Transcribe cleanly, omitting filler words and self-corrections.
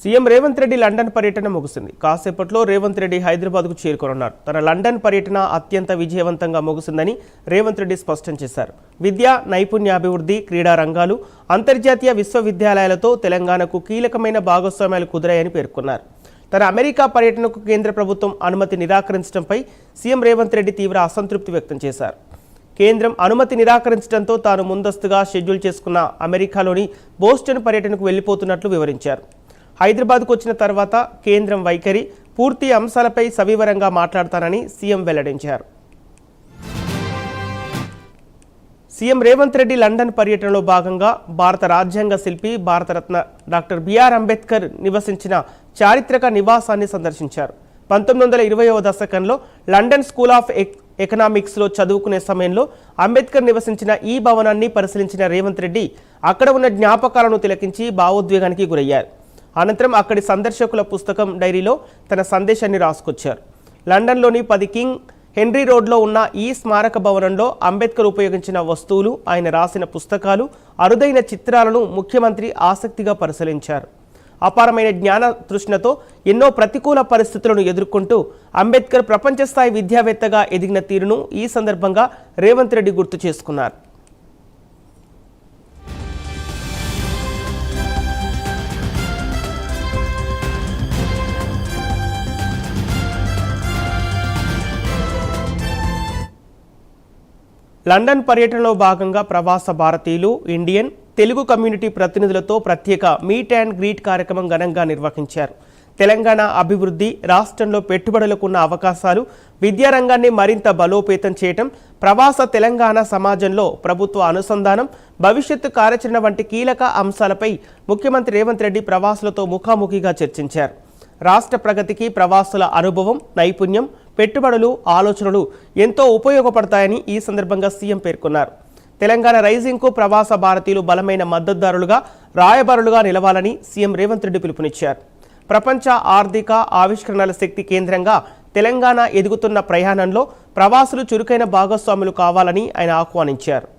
CM Revanth Reddy London పర్యటన ముగిసింది. కాసేపట్లో రేవంత్ రెడ్డి హైదరాబాద్కు చేరుకోనున్నారు. తన లండన్ పర్యటన అత్యంత విజయవంతంగా ముగిసిందని రేవంత్ రెడ్డి స్పష్టం చేశారు. విద్య, నైపుణ్యాభివృద్ధి, క్రీడా రంగాలు, అంతర్జాతీయ విశ్వవిద్యాలయాలతో తెలంగాణకు కీలకమైన భాగస్వామ్యాలు కుదిరాయని పేర్కొన్నారు. తన అమెరికా పర్యటనకు కేంద్ర ప్రభుత్వం అనుమతి నిరాకరించడంపై సీఎం రేవంత్ రెడ్డి తీవ్ర అసంతృప్తి వ్యక్తం చేశారు. కేంద్రం అనుమతి నిరాకరించడంతో తాను ముందస్తుగా షెడ్యూల్ చేసుకున్న అమెరికాలోని బోస్టన్ పర్యటనకు వెళ్లిపోతున్నట్లు వివరించారు. హైదరాబాద్కు వచ్చిన తర్వాత కేంద్రం వైఖరి, పూర్తి అంశాలపై సవివరంగా మాట్లాడతానని సీఎం వెల్లడించారు. సీఎం రేవంత్ రెడ్డి లండన్ పర్యటనలో భాగంగా భారత రాజ్యాంగ శిల్పి, భారతరత్న డాక్టర్ బిఆర్ అంబేద్కర్ నివసించిన చారిత్రక నివాసాన్ని సందర్శించారు. 1920వ దశకంలో లండన్ స్కూల్ ఆఫ్ ఎకనామిక్స్లో చదువుకునే సమయంలో అంబేద్కర్ నివసించిన ఈ భవనాన్ని పరిశీలించిన రేవంత్ రెడ్డి అక్కడ ఉన్న జ్ఞాపకాలను తిలకించి భావోద్వేగానికి గురయ్యారు. అనంతరం అక్కడి సందర్శకుల పుస్తకం డైరీలో తన సందేశాన్ని రాసుకొచ్చారు. లండన్లోని 10 కింగ్ హెన్రీ రోడ్లో ఉన్న ఈ స్మారక భవనంలో అంబేద్కర్ ఉపయోగించిన వస్తువులు, ఆయన రాసిన పుస్తకాలు, అరుదైన చిత్రాలను ముఖ్యమంత్రి ఆసక్తిగా పరిశీలించారు. అపారమైన జ్ఞాన తృష్ణతో ఎన్నో ప్రతికూల పరిస్థితులను ఎదుర్కొంటూ అంబేద్కర్ ప్రపంచ స్థాయి విద్యావేత్తగా ఎదిగిన తీరును ఈ సందర్భంగా రేవంత్ రెడ్డి గుర్తు చేసుకున్నారు. లండన్ పర్యటనలో భాగంగా ప్రవాస భారతీయులు, ఇండియన్, తెలుగు కమ్యూనిటీ ప్రతినిధులతో ప్రత్యేక మీట్ అండ్ గ్రీట్ కార్యక్రమం ఘనంగా నిర్వహించారు. తెలంగాణ అభివృద్ధి, రాష్ట్రంలో పెట్టుబడులకు ఉన్న అవకాశాలు, విద్యారంగాన్ని మరింత బలోపేతం చేయటం, ప్రవాస తెలంగాణ సమాజంలో ప్రభుత్వ అనుసంధానం, భవిష్యత్తు కార్యాచరణ వంటి కీలక అంశాలపై ముఖ్యమంత్రి రేవంత్ రెడ్డి ప్రవాసులతో ముఖాముఖిగా చర్చించారు. రాష్ట్ర ప్రగతికి ప్రవాసుల అనుభవం, నైపుణ్యం, పెట్టుబడులు, ఆలోచనలు ఎంతో ఉపయోగపడతాయని ఈ సందర్భంగా సీఎం పేర్కొన్నారు. తెలంగాణ రైజింగ్కు ప్రవాస భారతీయులు బలమైన మద్దతుదారులుగా, రాయబారులుగా నిలవాలని సీఎం రేవంత్ రెడ్డి పిలుపునిచ్చారు. ప్రపంచ ఆర్థిక ఆవిష్కరణల శక్తి కేంద్రంగా తెలంగాణ ఎదుగుతున్న ప్రయాణంలో ప్రవాసులు చురుకైన భాగస్వాములు కావాలని ఆయన ఆహ్వానించారు.